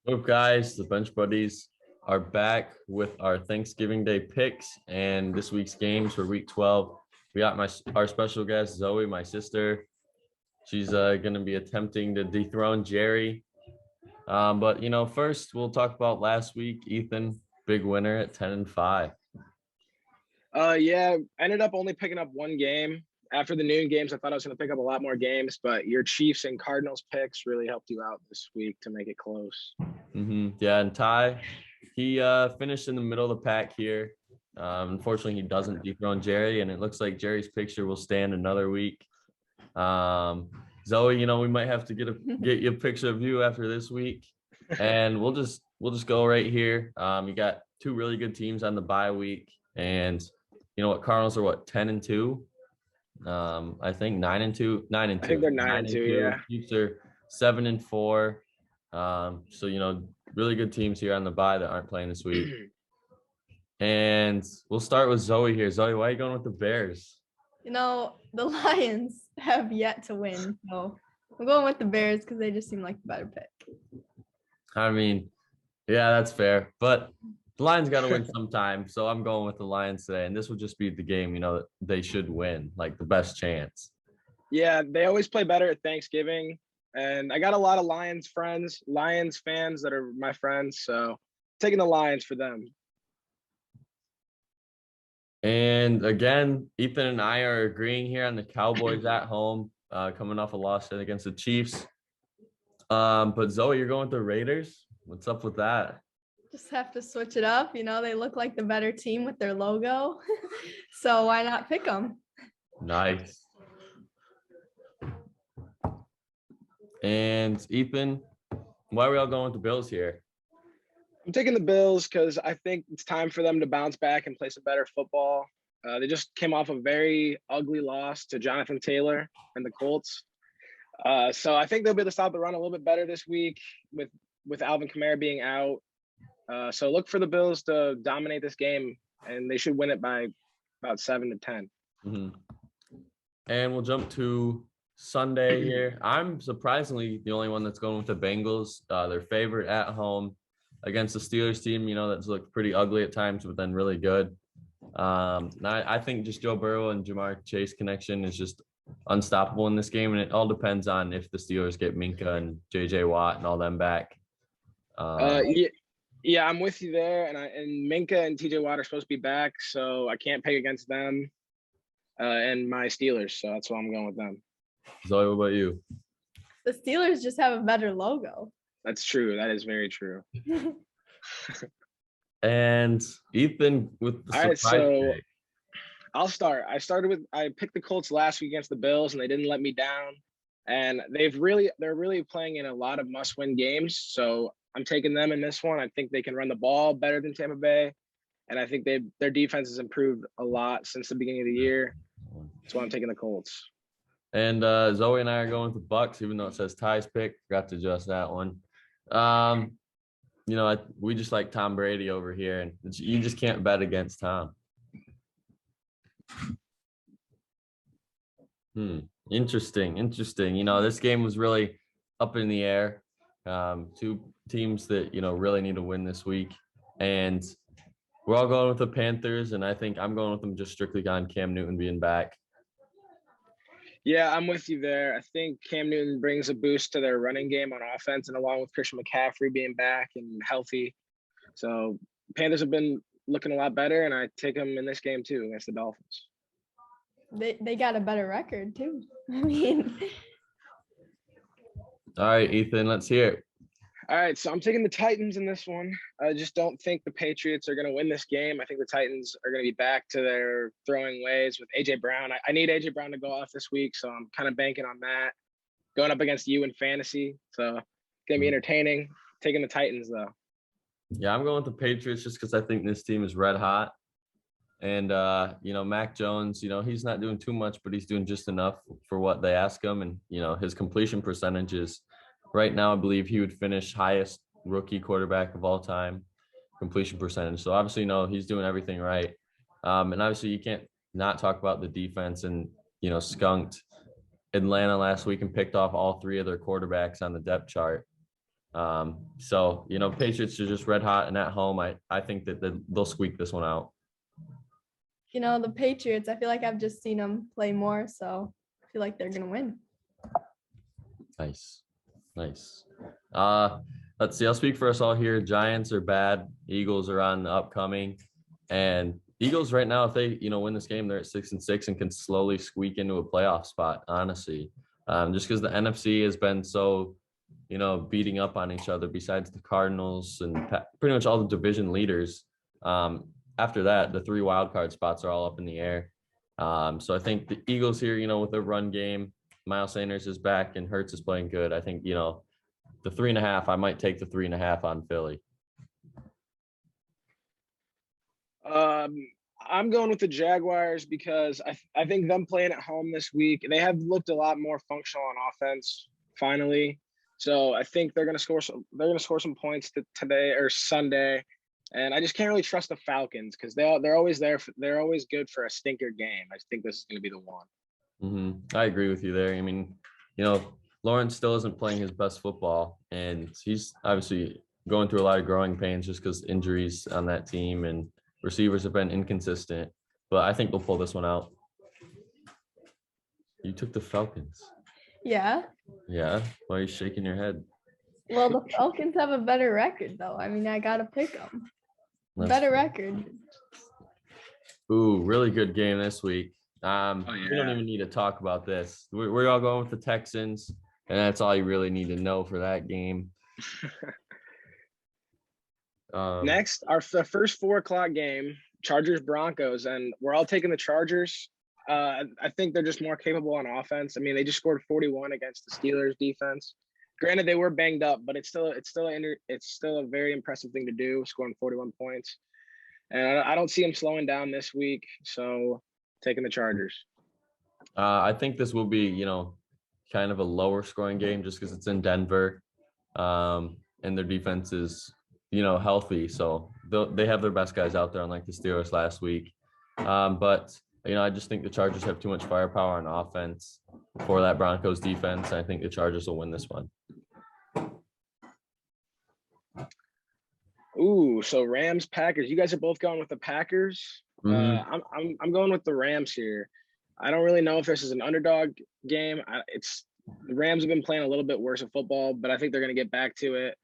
What up, guys? The Bench Buddies are back with our Thanksgiving Day picks and this week's games for Week 12. We got our special guest, Zoe, my sister. She's going to be attempting to dethrone Jerry. But, first we'll talk about last week. Ethan, big winner at 10-5. Yeah, I ended up only picking up one game. After the noon games, I thought I was going to pick up a lot more games, but your Chiefs and Cardinals picks really helped you out this week to make it close. Yeah, and Ty, he finished in the middle of the pack here. Unfortunately, he doesn't dethrone Jerry, and it looks like Jerry's picture will stand another week. Zoe, we might have to get you a picture of you after this week, and we'll just go right here. You got two really good teams on the bye week, and you know what? Cardinals are 10-2. I think 9-2. I think they're 9-2. Yeah. Chiefs are 7-4. So really good teams here on the bye that aren't playing this week. And we'll start with Zoe here. Zoe, why are you going with the Bears? The Lions have yet to win, so I'm going with the Bears because they just seem like the better pick. I mean, yeah, that's fair, but the Lions got to win sometime, so I'm going with the Lions today, and this will just be the game, that they should win, like the best chance. Yeah, they always play better at Thanksgiving, and I got a lot of Lions fans that are my friends, so taking the Lions for them. And again, Ethan and I are agreeing here on the Cowboys at home, coming off a loss against the Chiefs. But Zoe, you're going with the Raiders? What's up with that? Just have to switch it up. They look like the better team with their logo. So why not pick them? Nice. And Ethan, why are we all going with the Bills here? I'm taking the Bills because I think it's time for them to bounce back and play some better football. They just came off a very ugly loss to Jonathan Taylor and the Colts. So I think they'll be able to stop the run a little bit better this week with Alvin Kamara being out. So look for the Bills to dominate this game, and they should win it by about 7-10. Mm-hmm. And we'll jump to Sunday here. I'm surprisingly the only one that's going with the Bengals. Their favorite at home against the Steelers team, that's looked pretty ugly at times, but then really good. I think just Joe Burrow and Jamar Chase connection is just unstoppable in this game, and it all depends on if the Steelers get Minka and JJ Watt and all them back. Yeah, I'm with you there, and Minka and TJ Watt are supposed to be back, so I can't pick against them and my Steelers, so that's why I'm going with them. Zoe, what about you? The Steelers just have a better logo. That's true. That is very true. And Ethan with the surprise so pick. I'll start. I picked the Colts last week against the Bills, and they didn't let me down. And they're really playing in a lot of must-win games. So I'm taking them in this one. I think they can run the ball better than Tampa Bay, and I think their defense has improved a lot since the beginning of the year. That's why I'm taking the Colts. And Zoe and I are going with the Bucs, even though it says Ty's pick. Forgot to adjust that one. We just like Tom Brady over here, and you just can't bet against Tom. Interesting. This game was really up in the air. Two teams that, really need to win this week. And we're all going with the Panthers, and I think I'm going with them just strictly on Cam Newton being back. Yeah, I'm with you there. I think Cam Newton brings a boost to their running game on offense, and along with Christian McCaffrey being back and healthy. So Panthers have been looking a lot better, and I take them in this game too against the Dolphins. They got a better record too. I mean. All right, Ethan, let's hear it. All right, so I'm taking the Titans in this one. I just don't think the Patriots are going to win this game. I think the Titans are going to be back to their throwing ways with A.J. Brown. I need A.J. Brown to go off this week, so I'm kind of banking on that. Going up against you in fantasy, so it's going to be entertaining. Taking the Titans, though. Yeah, I'm going with the Patriots just because I think this team is red hot. And, Mac Jones, he's not doing too much, but he's doing just enough for what they ask him. And, his completion percentage is right now, I believe he would finish highest rookie quarterback of all time completion percentage. So obviously, he's doing everything right. And obviously you can't not talk about the defense and, skunked Atlanta last week and picked off all three of their quarterbacks on the depth chart. So, Patriots are just red hot and at home. I think that they'll squeak this one out. The Patriots, I feel like I've just seen them play more, so I feel like they're going to win. Nice. Let's see. I'll speak for us all here. Giants are bad. Eagles are on the upcoming. And Eagles right now, if they, win this game, they're at 6-6 and can slowly squeak into a playoff spot, honestly. Just because the NFC has been so, beating up on each other besides the Cardinals and pretty much all the division leaders. After that, the 3 wild card spots are all up in the air. So I think the Eagles here, with their run game, Miles Sanders is back and Hurts is playing good. I think, the 3.5, I might take the 3.5 on Philly. I'm going with the Jaguars because I think them playing at home this week, they have looked a lot more functional on offense finally. So I think they're going to score some points today or Sunday. And I just can't really trust the Falcons because they're always there. They're always good for a stinker game. I think this is going to be the one. I agree with you there. I mean, Lawrence still isn't playing his best football, and he's obviously going through a lot of growing pains just because injuries on that team and receivers have been inconsistent. But I think they'll pull this one out. You took the Falcons. Yeah. Yeah? Why are you shaking your head? Well, the Falcons have a better record, though. I mean, I got to pick them. Better record. Ooh, really good game this week. We don't even need to talk about this. We're all going with the Texans, and that's all you really need to know for that game. Next, the first 4:00 game, Chargers Broncos, and we're all taking the Chargers. I think they're just more capable on offense. I mean, they just scored 41 against the Steelers defense. Granted, they were banged up, but it's still a very impressive thing to do, scoring 41 points. And I don't see them slowing down this week, so taking the Chargers. I think this will be, kind of a lower scoring game just because it's in Denver, and their defense is, healthy. So they have their best guys out there, unlike the Steelers last week. But I just think the Chargers have too much firepower on offense for that Broncos defense. I think the Chargers will win this one. Ooh, so Rams, Packers. You guys are both going with the Packers. I'm going with the Rams here. I don't really know if this is an underdog game. The Rams have been playing a little bit worse of football, but I think they're going to get back to it.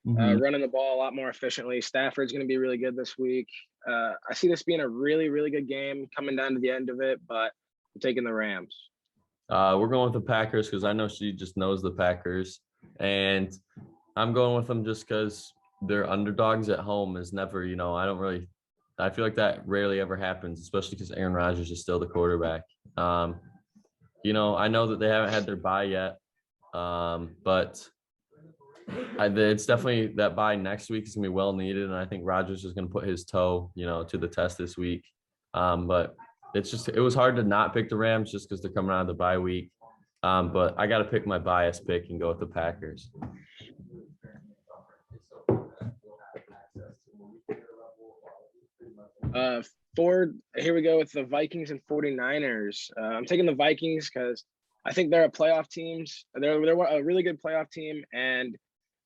Running the ball a lot more efficiently. Stafford's going to be really good this week. I see this being a really, really good game coming down to the end of it, but I'm taking the Rams. We're going with the Packers because I know she just knows the Packers, and I'm going with them just because they're underdogs at home is never, I feel like that rarely ever happens, especially because Aaron Rodgers is still the quarterback. I know that they haven't had their bye yet, but it's definitely that bye next week is going to be well needed, and I think Rodgers is going to put his toe, to the test this week. But it was hard to not pick the Rams just because they're coming out of the bye week. But I got to pick my bias pick and go with the Packers. Here we go with the Vikings and 49ers. I'm taking the Vikings because I think they're a playoff team. They're a really good playoff team, and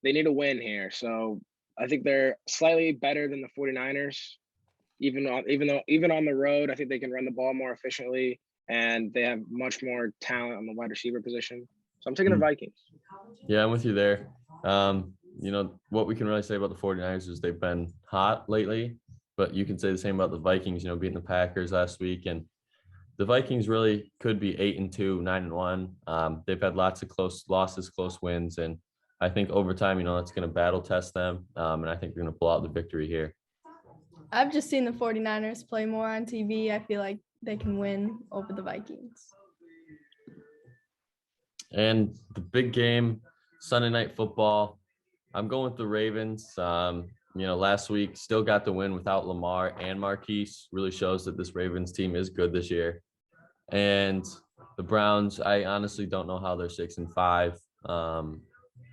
they need a win here. So I think they're slightly better than the 49ers. Even on the road, I think they can run the ball more efficiently, and they have much more talent on the wide receiver position. So I'm taking the Vikings. Yeah, I'm with you there. What we can really say about the 49ers is they've been hot lately, but you can say the same about the Vikings, beating the Packers last week. And the Vikings really could be 8-2, 9-1. They've had lots of close losses, close wins. And I think over time, that's going to battle test them. And I think they're going to pull out the victory here. I've just seen the 49ers play more on TV. I feel like they can win over the Vikings. And the big game, Sunday Night Football, I'm going with the Ravens. Last week still got the win without Lamar and Marquise. Really shows that this Ravens team is good this year. And the Browns, I honestly don't know how they're 6-5.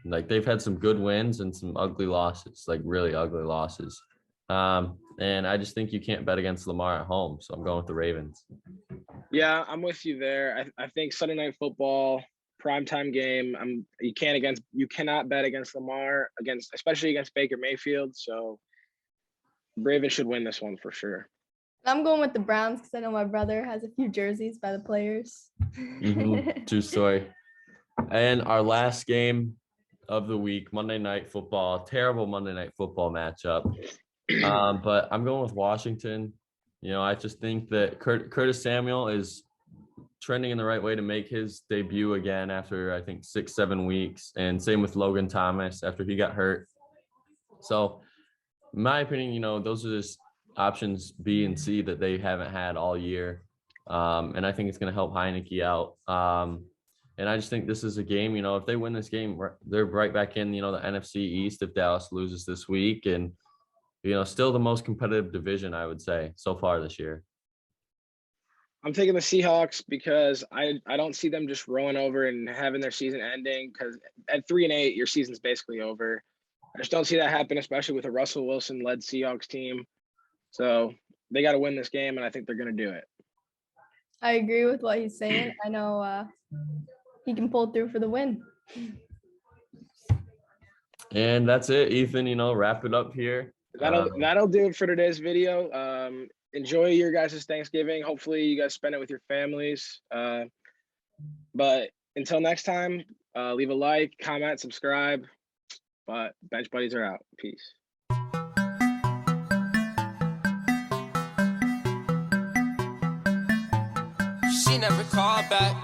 They've had some good wins and some ugly losses, like really ugly losses. And I just think you can't bet against Lamar at home. So I'm going with the Ravens. Yeah, I'm with you there. I think Sunday Night Football, primetime game. You cannot bet against Lamar, especially against Baker Mayfield. So Ravens should win this one for sure. I'm going with the Browns because I know my brother has a few jerseys by the players. True story. And our last game of the week, Monday Night Football, terrible Monday Night Football matchup. But I'm going with Washington. I just think that Curtis Samuel is trending in the right way to make his debut again after, I think, 6-7 weeks. And same with Logan Thomas after he got hurt. So, in my opinion, those are just options B and C that they haven't had all year. And I think it's going to help Heineke out. And I just think this is a game, if they win this game, they're right back in, the NFC East if Dallas loses this week. And, still the most competitive division, I would say, so far this year. I'm taking the Seahawks because I don't see them just rolling over and having their season ending, because at 3-8, your season's basically over. I just don't see that happen, especially with a Russell Wilson-led Seahawks team. So they got to win this game, and I think they're going to do it. I agree with what he's saying. I know he can pull through for the win. And that's it, Ethan. Wrap it up here. That'll do it for today's video. Enjoy your guys' Thanksgiving. Hopefully you guys spend it with your families. But until next time, leave a like, comment, subscribe. But Bench Buddies are out. Peace. She never called back.